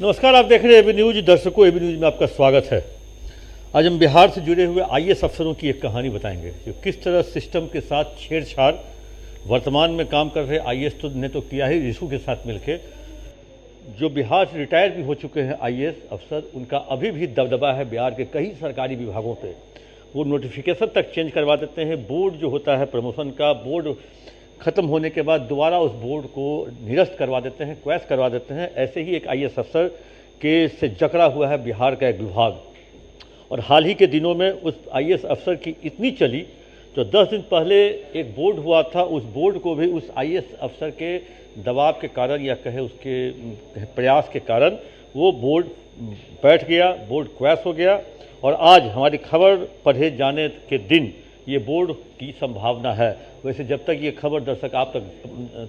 नमस्कार, आप देख रहे हैं एबी न्यूज। दर्शकों, एबी न्यूज में आपका स्वागत है। आज हम बिहार से जुड़े हुए आईएएस अफसरों की एक कहानी बताएंगे जो किस तरह सिस्टम के साथ छेड़छाड़ वर्तमान में काम कर रहे आईएएस ने तो किया ही रिशु के साथ मिलकर। जो बिहार से रिटायर भी हो चुके हैं आईएएस अफसर, उनका अभी भी दबदबा है बिहार के कई सरकारी विभागों पे। वो नोटिफिकेशन तक चेंज करवा देते हैं। बोर्ड जो होता है प्रमोशन का, बोर्ड खत्म होने के बाद दोबारा उस बोर्ड को निरस्त करवा देते हैं, क्वैश करवा देते हैं। ऐसे ही एक आईएएस अफसर के से जकड़ा हुआ है बिहार का एक विभाग। और हाल ही के दिनों में उस आईएएस अफसर की इतनी चली, जो 10 दिन पहले एक बोर्ड हुआ था, उस बोर्ड को भी उस आईएएस अफसर के दबाव के कारण या कहे उसके प्रयास के कारण वो बोर्ड बैठ गया, बोर्ड क्वैश हो गया। और आज हमारी खबर पढ़े जाने के दिन ये बोर्ड की संभावना है। वैसे जब तक ये खबर दर्शक आप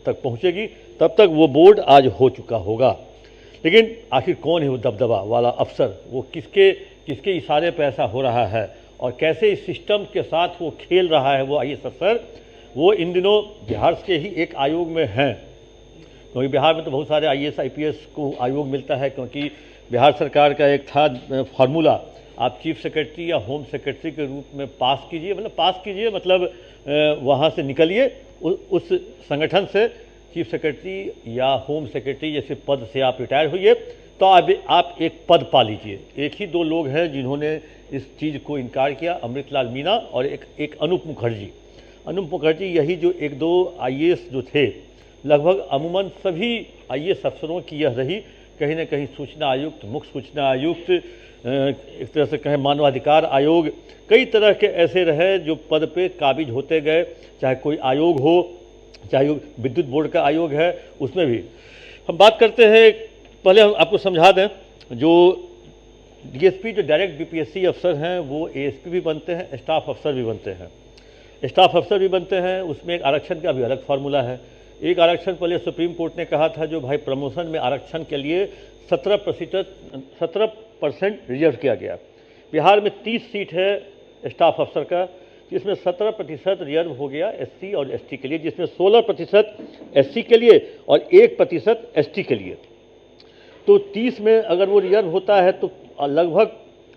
तक पहुंचेगी तब तक वो बोर्ड आज हो चुका होगा। लेकिन आखिर कौन है वो दबदबा वाला अफसर? वो किसके इशारे पर ऐसा हो रहा है और कैसे इस सिस्टम के साथ वो खेल रहा है वो आईएएस अफसर? वो इन दिनों बिहार के ही एक आयोग में हैं, क्योंकि बिहार में तो बहुत सारे आईएएस आईपीएस को आयोग मिलता है। क्योंकि बिहार सरकार का एक था फार्मूला, आप चीफ सेक्रेटरी या होम सेक्रेटरी के रूप में पास कीजिए मतलब वहाँ से निकलिए, उस संगठन से चीफ सेक्रेटरी या होम सेक्रेटरी जैसे पद से आप रिटायर हुई तो आप एक पद पा लीजिए। एक ही दो लोग हैं जिन्होंने इस चीज़ को इनकार किया, अमृतलाल मीना और एक अनूप मुखर्जी। यही जो एक दो आईएएस जो थे, लगभग अमूमन सभी आईएएस अफसरों की यह रही, कहीं ना कहीं सूचना आयुक्त, मुख्य सूचना आयुक्त, एक तरह से कहें मानवाधिकार आयोग, कई तरह के ऐसे रहे जो पद पे काबिज होते गए। चाहे कोई आयोग हो, चाहे विद्युत बोर्ड का आयोग है, उसमें भी हम बात करते हैं। पहले हम आपको समझा दें, जो डीएसपी जो डायरेक्ट बीपीएससी अफसर हैं वो एएसपी भी बनते हैं, स्टाफ अफसर भी बनते हैं। उसमें एक आरक्षण का भी अलग फार्मूला है। एक आरक्षण पहले सुप्रीम कोर्ट ने कहा था, जो भाई प्रमोशन में आरक्षण के लिए 17% रिजर्व किया गया। बिहार में 30 सीट है स्टाफ अफसर का, जिसमें 17% रिजर्व हो गया एससी और एसटी के लिए, जिसमें 16% एससी के लिए और 1% एसटी के लिए। तो 30 में अगर वो रिजर्व होता है तो लगभग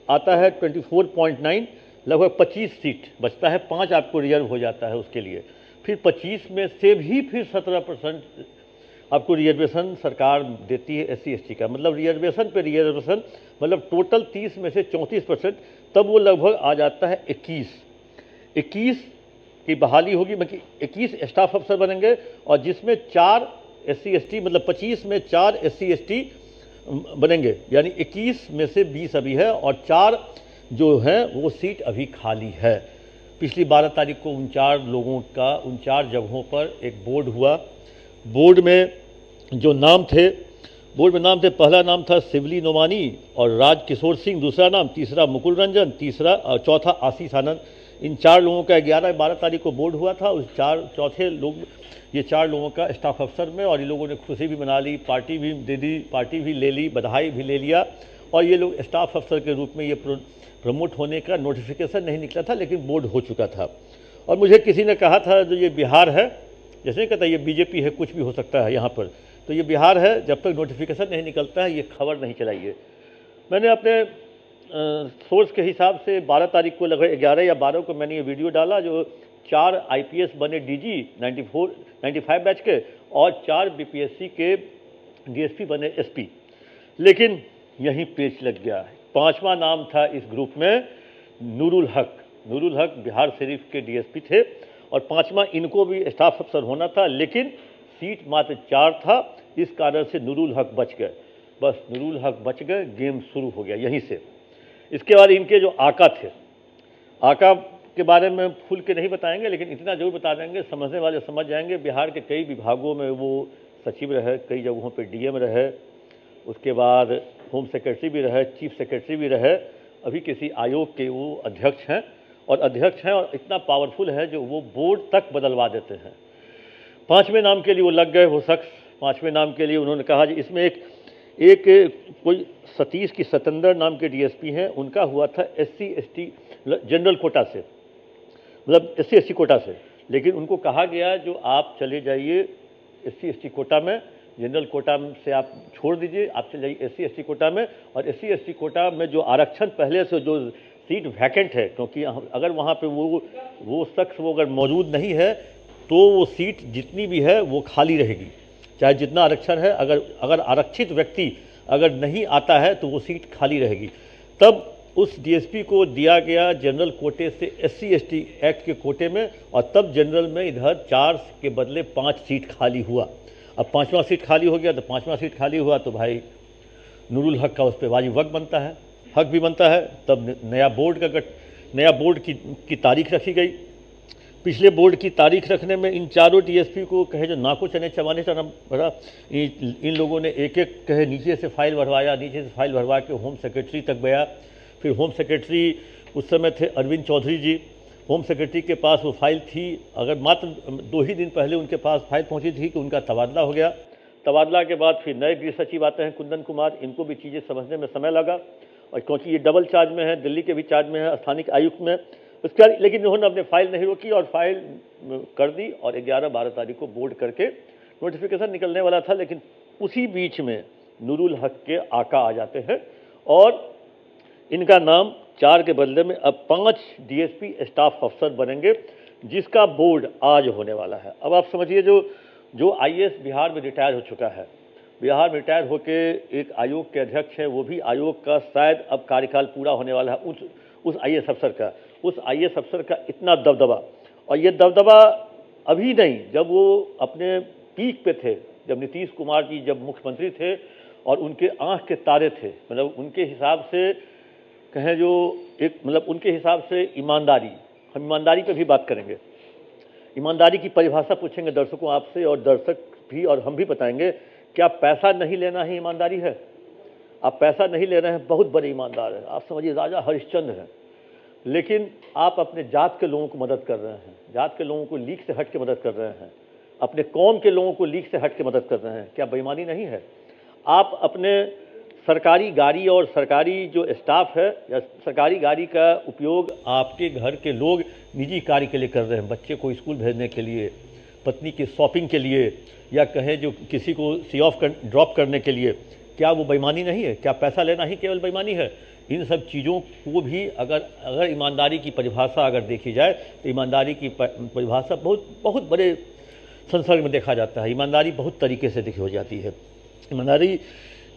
आता है 24.9, लगभग 25 सीट बचता है, 5 आपको रिजर्व हो जाता है उसके लिए। फिर 25 में से भी फिर 17% आपको रिजर्वेशन सरकार देती है एससी एसटी का। मतलब रिजर्वेशन पे रिजर्वेशन, मतलब टोटल 30 में से 34%, तब वो लगभग आ जाता है 21 की बहाली होगी। मतलब 21 स्टाफ अफसर बनेंगे और जिसमें 4 एससी एसटी, मतलब 25 में 4 एससी एसटी बनेंगे, यानी 21 में से 20 अभी है और 4 जो है वो सीट अभी खाली है। पिछली 12 तारीख को उन 4 लोगों का उन 4 जगहों पर एक बोर्ड हुआ। बोर्ड में जो नाम थे, पहला नाम था शिवली नोमानी और राज किशोर सिंह दूसरा नाम, तीसरा मुकुल रंजन तीसरा और चौथा आशीष आनंद। इन 4 लोगों का 11-12 तारीख को बोर्ड हुआ था। उस चौथे लोग, ये 4 लोगों का स्टाफ अफसर में, और ये लोगों ने खुशी भी मना ली, पार्टी भी दे दी, पार्टी भी ले ली, बधाई भी ले लिया। और ये लोग स्टाफ अफसर के रूप में ये प्रमोट होने का नोटिफिकेशन नहीं निकला था, लेकिन बोर्ड हो चुका था। और मुझे किसी ने कहा था, जो ये बिहार है, जैसे नहीं कहता ये बीजेपी है, कुछ भी हो सकता है यहाँ पर, तो ये बिहार है, जब तक नोटिफिकेशन नहीं निकलता है ये खबर नहीं चलाइए। मैंने अपने सोर्स के हिसाब से 12 तारीख को, लगभग 11 या 12 को मैंने ये वीडियो डाला, जो 4 आईपीएस बने डीजी 95 बैच के और 4 बीपीएससी के डीएसपी बने एसपी। लेकिन यहीं पेच लग गया है। 5वां नाम था इस ग्रुप में नूरुल हक बिहार शरीफ के डीएसपी थे और 5वां इनको भी स्टाफ अफसर होना था, लेकिन सीट मात्र 4 था। इस कारण से नूरुल हक बच गए। बस नूरुल हक बच गए, गेम शुरू हो गया यहीं से। इसके बाद इनके जो आका थे, आका के बारे में खुल के नहीं बताएंगे, लेकिन इतना जरूर बता देंगे, समझने वाले समझ जाएंगे। बिहार के कई विभागों में वो सचिव रहे, कई जगहों पे डीएम रहे, उसके बाद होम सेक्रेटरी भी रहे, चीफ सेक्रेटरी भी रहे। अभी किसी आयोग के वो अध्यक्ष हैं और इतना पावरफुल है जो वो बोर्ड तक बदलवा देते हैं। 5वें नाम के लिए वो लग गए, वो शख्स 5वें नाम के लिए उन्होंने कहा जी इसमें एक कोई सतीश की सतेंद्र नाम के डीएसपी हैं, उनका हुआ था एससी एसटी जनरल कोटा से, मतलब SC ST कोटा से। लेकिन उनको कहा गया जो आप चले जाइए SC ST कोटा में, जनरल कोटा से आप छोड़ दीजिए, आप चले जाइए SC ST कोटा में, और SC ST कोटा में जो आरक्षण पहले से जो सीट वैकेंट है, क्योंकि अगर वहाँ पे वो शख्स वो अगर मौजूद नहीं है तो वो सीट जितनी भी है वो खाली रहेगी, चाहे जितना आरक्षण है। अगर आरक्षित व्यक्ति अगर नहीं आता है तो वो सीट खाली रहेगी। तब उस DSP को दिया गया जनरल कोटे से SC ST एक्ट के कोटे में, और तब जनरल में इधर 4 के बदले 5 सीट खाली हुआ। अब 5वां सीट खाली हो गया, तो 5वां सीट खाली हुआ तो भाई नूरुल हक का उस पर वाजिब हक बनता है, हक भी बनता है। तब नया बोर्ड की तारीख रखी गई। पिछले बोर्ड की तारीख रखने में इन चारों DSP को कहे जो नाको चने चबाने चना भरा, इन लोगों ने एक एक कहे नीचे से फाइल भरवाया, नीचे से फाइल भरवा के होम सेक्रेटरी तक गया। फिर होम सेक्रेटरी उस समय थे अरविंद चौधरी जी, होम सेक्रेटरी के पास वो फाइल थी। अगर मात्र 2 ही दिन पहले उनके पास फाइल पहुंची थी कि उनका तबादला हो गया। तबादला के बाद फिर नए गृह सचिव आते हैं कुंदन कुमार, इनको भी चीज़ें समझने में समय लगा, और क्योंकि ये डबल चार्ज में है, दिल्ली के भी चार्ज में है, स्थानिक आयुक्त में। उसके बाद लेकिन इन्होंने अपने फाइल नहीं रोकी और फाइल कर दी, और 11-12 तारीख को बोर्ड करके नोटिफिकेशन निकलने वाला था। लेकिन उसी बीच में नूरुल हक के आका आ जाते हैं, और इनका नाम 4 के बदले में अब 5 DSP स्टाफ अफसर बनेंगे, जिसका बोर्ड आज होने वाला है। अब आप समझिए, जो IAS बिहार में रिटायर हो चुका है, बिहार में रिटायर होके एक आयोग के अध्यक्ष है, वो भी आयोग का शायद अब कार्यकाल पूरा होने वाला है उस IAS अफसर का इतना दबदबा, और ये दबदबा अभी नहीं, जब वो अपने पीक पे थे, जब नीतीश कुमार जी जब मुख्यमंत्री थे और उनके आंख के तारे थे, मतलब उनके हिसाब से कहें जो एक मतलब उनके हिसाब से ईमानदारी, हम ईमानदारी पे भी बात करेंगे, ईमानदारी की परिभाषा पूछेंगे दर्शकों आपसे, और दर्शक भी और हम भी बताएंगे क्या पैसा नहीं लेना ही ईमानदारी है। आप पैसा नहीं ले रहे हैं, बहुत बड़े ईमानदार हैं, आप समझिए राजा हरिश्चंद्र हैं, लेकिन आप अपने जात के लोगों को मदद कर रहे हैं, जात के लोगों को लीक से हट के मदद कर रहे हैं, अपने कौम के लोगों को लीक से हट के मदद कर रहे हैं, क्या बेईमानी नहीं है? आप अपने सरकारी गाड़ी और सरकारी जो स्टाफ है या सरकारी गाड़ी का उपयोग आपके घर के लोग निजी कार्य के लिए कर रहे हैं, बच्चे को स्कूल भेजने के लिए, पत्नी के शॉपिंग के लिए, या कहें जो किसी को ड्रॉप करने के लिए, क्या वो बेईमानी नहीं है? क्या पैसा लेना ही केवल बेईमानी है? इन सब चीज़ों को भी अगर ईमानदारी की परिभाषा अगर देखी जाए तो ईमानदारी की परिभाषा बहुत बड़े संसर्ग में देखा जाता है। ईमानदारी बहुत तरीके से देखी हो जाती है। ईमानदारी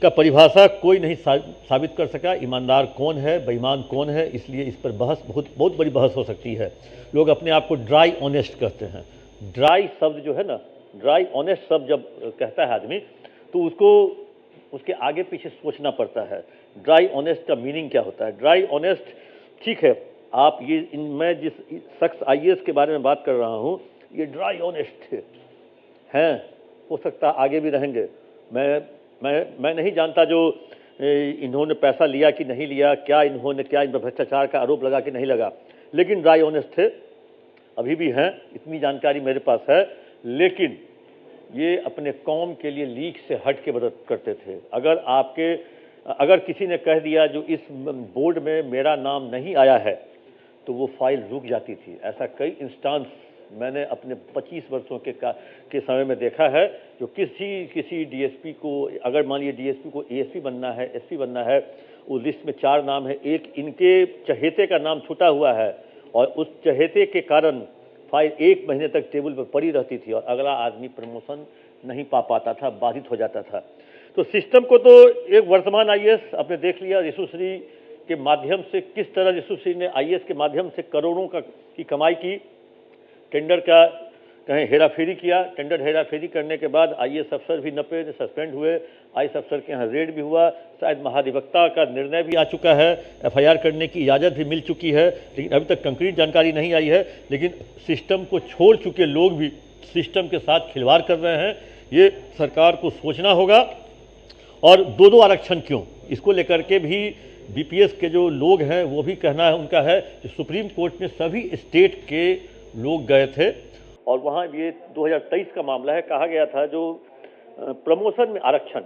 का परिभाषा कोई नहीं साबित कर सका, ईमानदार कौन है, बेईमान कौन है, इसलिए इस पर बहस बहुत बड़ी बहस हो सकती है। लोग अपने आप को ड्राई ऑनेस्ट कहते हैं। ड्राई शब्द जो है ना, ड्राई ऑनेस्ट शब्द जब कहता है आदमी तो उसको उसके आगे पीछे सोचना पड़ता है। ड्राई ऑनेस्ट का मीनिंग क्या होता है? ड्राई ऑनेस्ट, ठीक है, आप मैं जिस शख्स IAS के बारे में बात कर रहा हूँ, ये ड्राई ऑनेस्ट हैं, हो सकता आगे भी रहेंगे। मैं नहीं जानता जो इन्होंने पैसा लिया कि नहीं लिया, क्या इन पर भ्रष्टाचार का आरोप लगा कि नहीं लगा, लेकिन ड्राई ऑनेस्ट थे, अभी भी हैं, इतनी जानकारी मेरे पास है। लेकिन ये अपने कौम के लिए लीक से हट के मदद करते थे। अगर किसी ने कह दिया जो इस बोर्ड में मेरा नाम नहीं आया है, तो वो फाइल रुक जाती थी। ऐसा कई इंस्टांस मैंने अपने 25 वर्षों के समय में देखा है, जो किसी DSP को, अगर मान लीजिए DSP को ASP बनना है, SP बनना है, उस लिस्ट में 4 नाम है, एक इनके चहेते का नाम छूटा हुआ है, और उस चहेते के कारण फाइल 1 महीने तक टेबल पर पड़ी रहती थी, और अगला आदमी प्रमोशन नहीं पा पाता था, बाधित हो जाता था। तो सिस्टम को तो एक वर्तमान IAS आपने देख लिया, यशस्वी के माध्यम से किस तरह यशस्वी ने IAS के माध्यम से करोड़ों की कमाई की, टेंडर का कहें हेराफेरी किया, टेंडर हेराफेरी करने के बाद IAS अफसर भी 90 सस्पेंड हुए, IAS अफसर के यहाँ रेड भी हुआ, शायद महाधिवक्ता का निर्णय भी आ चुका है, FIR करने की इजाज़त भी मिल चुकी है, लेकिन अभी तक कंक्रीट जानकारी नहीं आई है। लेकिन सिस्टम को छोड़ चुके लोग भी सिस्टम के साथ खिलवाड़ कर रहे हैं, ये सरकार को सोचना होगा। और 2-2 आरक्षण क्यों, इसको लेकर के भी BPS के जो लोग हैं वो भी कहना है उनका है कि सुप्रीम कोर्ट में सभी स्टेट के लोग गए थे, और वहाँ ये 2023 का मामला है, कहा गया था जो प्रमोशन में आरक्षण,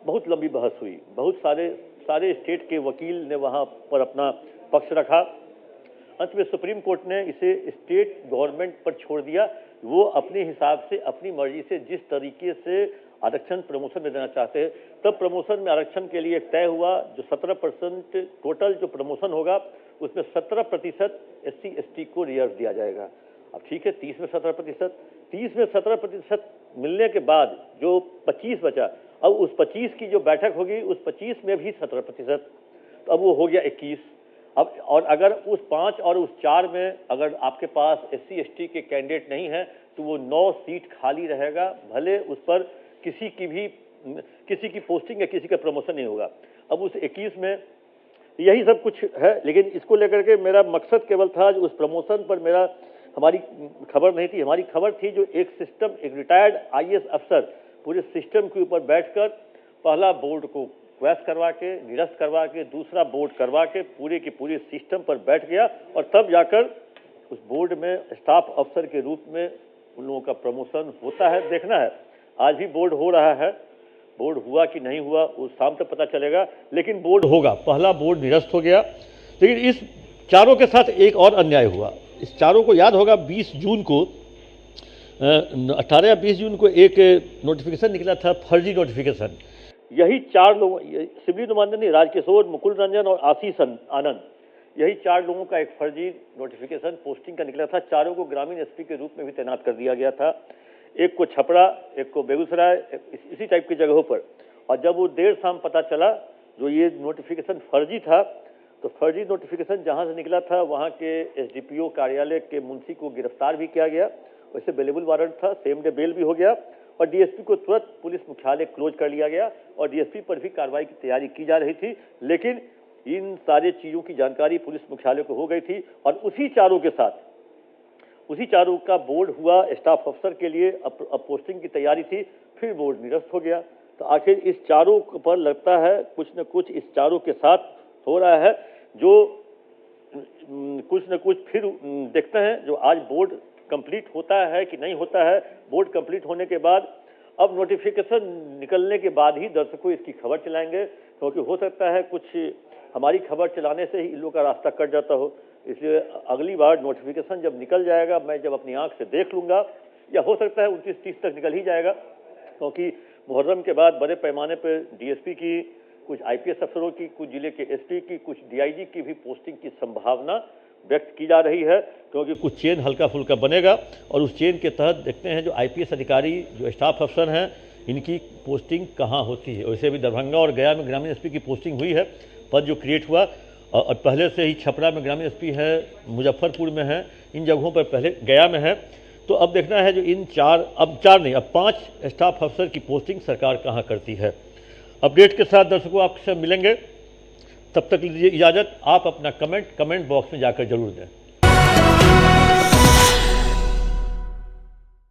बहुत लंबी बहस हुई, बहुत सारे स्टेट के वकील ने वहाँ पर अपना पक्ष रखा, अंत में सुप्रीम कोर्ट ने इसे स्टेट गवर्नमेंट पर छोड़ दिया। वो अपने हिसाब से, अपनी मर्जी से जिस तरीके से आरक्षण प्रमोशन में देना चाहते हैं, तब प्रमोशन में आरक्षण के लिए तय हुआ जो 17% टोटल जो प्रमोशन होगा उसमें 17% SC ST को रिजर्व दिया जाएगा। अब ठीक है, 30 में 17%, 30 में 17% मिलने के बाद जो 25 बचा, अब उस 25 की जो बैठक होगी उस 25 में भी 17%, तो अब वो हो गया 21। अब और अगर उस 5 और उस 4 में अगर आपके पास SC ST के कैंडिडेट नहीं है तो वो 9 सीट खाली रहेगा, भले उस पर किसी की पोस्टिंग या किसी का प्रमोशन नहीं होगा। अब उस 21 में यही सब कुछ है, लेकिन इसको लेकर के मेरा मकसद केवल था उस प्रमोशन पर हमारी खबर नहीं थी। हमारी खबर थी जो एक सिस्टम, एक रिटायर्ड IAS अफसर पूरे सिस्टम के ऊपर बैठकर पहला बोर्ड को क्वैश करवा के, निरस्त करवा के, दूसरा बोर्ड करवा के पूरे की पूरी सिस्टम पर बैठ गया और तब जाकर उस बोर्ड में स्टाफ अफसर के रूप में उन लोगों का प्रमोशन होता है। देखना है, आज भी बोर्ड हो रहा है, बोर्ड हुआ कि नहीं हुआ उस शाम तक पता चलेगा, लेकिन बोर्ड होगा। पहला बोर्ड निरस्त हो गया, लेकिन इस चारों के साथ एक और अन्याय हुआ। इस चारों को याद होगा 20 जून को 18 या 20 जून को एक नोटिफिकेशन निकला था, फर्जी नोटिफिकेशन। यही 4 लोग, शिबली नुमांदनी, राजकिशोर, मुकुल रंजन और आशीष आनंद, यही 4 लोगों का एक फर्जी नोटिफिकेशन पोस्टिंग का निकला था। चारों को ग्रामीण SP के रूप में भी तैनात कर दिया गया था, एक को छपरा, एक को बेगूसराय, इसी टाइप की जगहों पर। और जब वो देर शाम पता चला जो ये नोटिफिकेशन फर्जी था, तो फर्जी नोटिफिकेशन जहां से निकला था वहां के SDPO कार्यालय के मुंशी को गिरफ्तार भी किया गया। वैसे बेलेबल वारंट था, सेम डे बेल भी हो गया और DSP को तुरंत पुलिस मुख्यालय क्लोज कर लिया गया और DSP पर भी कार्रवाई की तैयारी की जा रही थी। लेकिन इन सारी चीज़ों की जानकारी पुलिस मुख्यालय को हो गई थी और उसी चारों का बोर्ड हुआ स्टाफ अफसर के लिए। अब पोस्टिंग की तैयारी थी, फिर बोर्ड निरस्त हो गया। तो आखिर इस चारों पर लगता है कुछ न कुछ इस चारों के साथ हो रहा है, जो कुछ न कुछ फिर देखते हैं। जो आज बोर्ड कंप्लीट होता है कि नहीं होता है, बोर्ड कंप्लीट होने के बाद अब नोटिफिकेशन निकलने के बाद ही दर्शकों इसकी खबर चलाएंगे, क्योंकि हो सकता है कुछ हमारी खबर चलाने से ही इन लोगों का रास्ता कट जाता हो। इसलिए अगली बार नोटिफिकेशन जब निकल जाएगा, मैं जब अपनी आंख से देख लूंगा, या हो सकता है 29-30 तक निकल ही जाएगा, क्योंकि मुहर्रम के बाद बड़े पैमाने पर DSP की, कुछ IPS अफसरों की, कुछ जिले के SP की, कुछ DIG की भी पोस्टिंग की संभावना व्यक्त की जा रही है, क्योंकि कुछ चेन हल्का फुल्का बनेगा और उस चेन के तहत देखते हैं जो IPS अधिकारी, जो स्टाफ अफसर हैं, इनकी पोस्टिंग कहाँ होती है। वैसे भी दरभंगा और गया में ग्रामीण SP की पोस्टिंग हुई है, पद जो क्रिएट हुआ, और पहले से ही छपरा में ग्रामीण SP है, मुजफ्फरपुर में है, इन जगहों पर पहले गया में है। तो अब देखना है जो इन 5 स्टाफ अफसर की पोस्टिंग सरकार कहाँ करती है। अपडेट के साथ दर्शकों आपसे मिलेंगे, तब तक लीजिए इजाज़त। आप अपना कमेंट बॉक्स में जाकर जरूर दें।